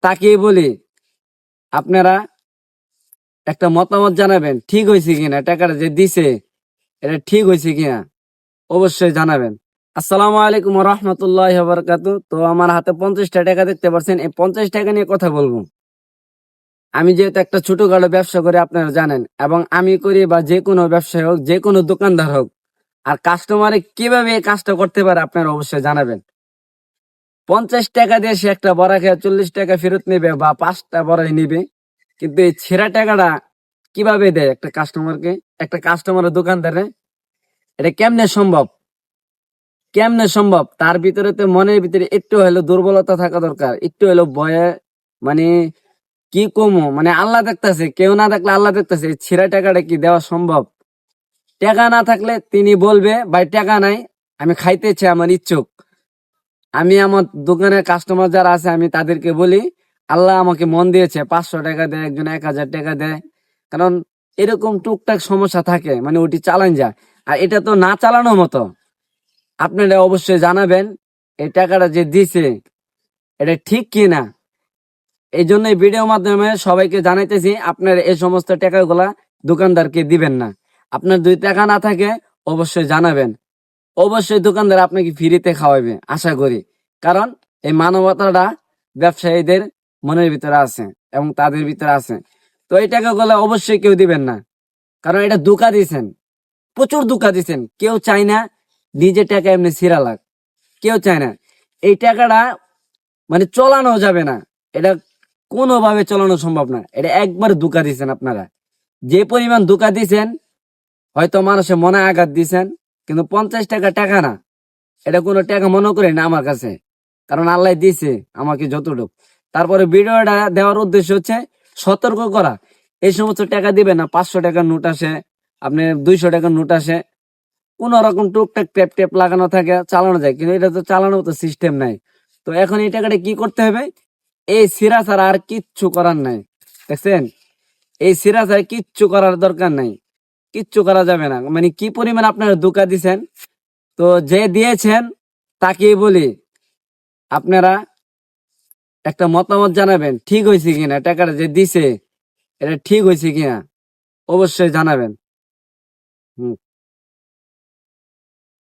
তাকেই বলি আপনারা একটা মতামত জানাবেন, ঠিক হয়েছে কিনা, টাকাটা যে দিছে এটা ঠিক হয়েছে কিনা অবশ্যই জানাবেন। আসসালামু আলাইকুম রহমতুল্লাহ বারাকাতু। তো আমার হাতে 50টা টাকা দেখতে পাচ্ছেন, এই 50 টাকা নিয়ে কথা বলবো। আমি যেহেতু একটা ছোটখাটো ব্যবসা করি আপনারা জানেন, এবং আমি করি বা যে কোনো ব্যবসায় হোক, যে কোনো দোকানদার হোক, আর কাস্টমারে কিভাবে এই কাজটা করতে পারে আপনারা অবশ্যই জানাবেন। 50 টাকা দিয়ে সে একটা বড়া খেয়ে 40 টাকা ফেরত নেবে বা 5টা বড়াই নিবে, কিন্তু এই ছেঁড়া টাকাটা কিভাবে দেয় একটা কাস্টমারকে, একটা কাস্টমারের দোকানদারে? এটা কেমনে সম্ভব? কেমনে সম্ভব? তার ভিতরে তো মনের ভিতরে একটু হলো দুর্বলতা থাকা দরকার, একটু হলো ভয়ে, মানে কি কমো, মানে আল্লাহ দেখতেছে, কেউ না দেখলে আল্লাহ দেখতেছে, এই ছেঁড়া টাকাটা কি দেওয়া সম্ভব? টাকা না থাকলে তিনি বলবে ভাই টাকা নাই, আমি খাইতে চাই, আমার ইচ্ছুক। আমি আমার দোকানের কাস্টমার যারা আছে আমি তাদেরকে বলি, আল্লাহ আমাকে মন দিয়েছে, 500 টাকা দেয়, একজন 1000 টাকা দেয়। কারণ এরকম টুকটাক সমস্যা থাকে, মানে ওটি চালান যায়। আর এটা তো না চালানোর মতো। আপনারা অবশ্যই জানাবেন এই টাকাটা যে দিছে এটা ঠিক কি না। এই জন্য এই ভিডিওর মাধ্যমে সবাইকে জানাইতেছি, আপনার এই সমস্ত টাকাগুলা দোকানদারকে দিবেন না। আপনার 2 টাকা না থাকে অবশ্যই জানাবেন। অবশ্যই দোকানদার আপনাকে ফ্রিতে খাওয়াবে আশা করি। কারণ এই মানবতাটা ব্যবসায়ীদের মনের ভিতরে আছে এবং তাদের ভিতরে আছে। তো এই টাকাগুলো অবশ্যই কেউ দিবেন না, কারণ এটা ধোঁকা দিয়েছেন, প্রচুর ধোঁকা দিয়েছেন। কেউ চায় না নিজের টাকা এমনি ছিঁড়া লাগ, কেউ চায় না। এই টাকাটা মানে চলানো যাবে না, এটা কোনোভাবে চলানো সম্ভব না। এটা একবার ধোঁকা দিয়েছেন আপনারা। যে পরিমাণ ধোঁকা দিয়েছেন, হয়তো মানুষের মনে আঘাত দিয়েছেন, কিন্তু 50 টাকা টাকা না, এটা কোনো টাকা মনে করি না আমার কাছে। কারণ আল্লাহ দিয়েছে আমাকে যতটুকু। তারপরে ভিডিওটা দেওয়ার উদ্দেশ্য হচ্ছে সতর্ক করা। এই সমস্ত টাকা দিবে না। 500 টাকার নোট আসে, আপনি 200 টাকার নোট আসে, কোন রকম টুকটাক টেপ টেপ লাগানো থাকে, চালানো যায়, কিন্তু এটা তো চালানোর তো সিস্টেম নাই। তো এখন এই টাকাটা কি করতে হবে? এই সিরা ছাড়া আর কিচ্ছু করার নাই। দেখছেন, এই সিরা ছাড়া কিচ্ছু করার দরকার নাই, কিচ্ছু করা যাবে না। মানে কি পরিমাণ আপনারা ধোঁকা দিছেন। তো যে দিয়েছেন তাকেই বলি আপনারা একটা মতামত জানাবেন, ঠিক হয়েছে কিনা, টাকাটা যে দিছে এটা ঠিক হয়েছে কিনা অবশ্যই জানাবেন।